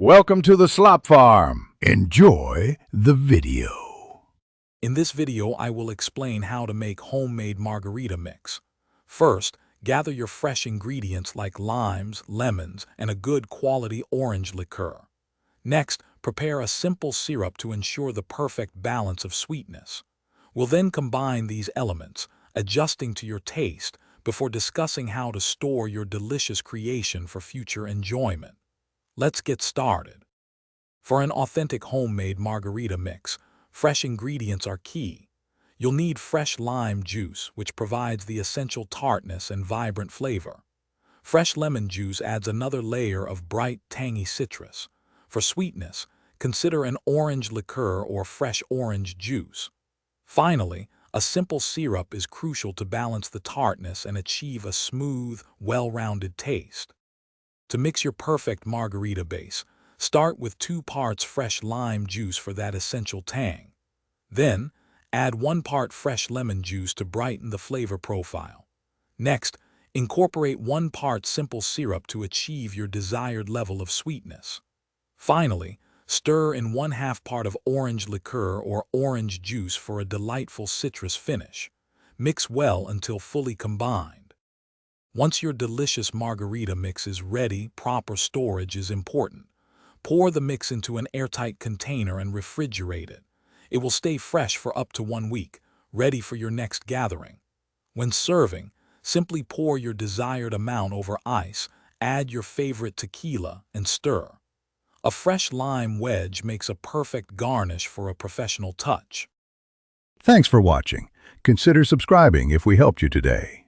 Welcome to the Slop Farm. Enjoy the video. In this video, I will explain how to make homemade margarita mix. First, gather your fresh ingredients like limes, lemons, and a good quality orange liqueur. Next, prepare a simple syrup to ensure the perfect balance of sweetness. We'll then combine these elements, adjusting to your taste, before discussing how to store your delicious creation for future enjoyment. Let's get started. For an authentic homemade margarita mix, fresh ingredients are key. You'll need fresh lime juice, which provides the essential tartness and vibrant flavor. Fresh lemon juice adds another layer of bright, tangy citrus. For sweetness, consider an orange liqueur or fresh orange juice. Finally, a simple syrup is crucial to balance the tartness and achieve a smooth, well-rounded taste. To mix your perfect margarita base, start with 2 parts fresh lime juice for that essential tang. Then, add 1 part fresh lemon juice to brighten the flavor profile. Next, incorporate 1 part simple syrup to achieve your desired level of sweetness. Finally, stir in 1/2 part of orange liqueur or orange juice for a delightful citrus finish. Mix well until fully combined. Once your delicious margarita mix is ready, proper storage is important. Pour the mix into an airtight container and refrigerate it. It will stay fresh for up to 1 week, ready for your next gathering. When serving, simply pour your desired amount over ice, add your favorite tequila, and stir. A fresh lime wedge makes a perfect garnish for a professional touch. Thanks for watching. Consider subscribing if we helped you today.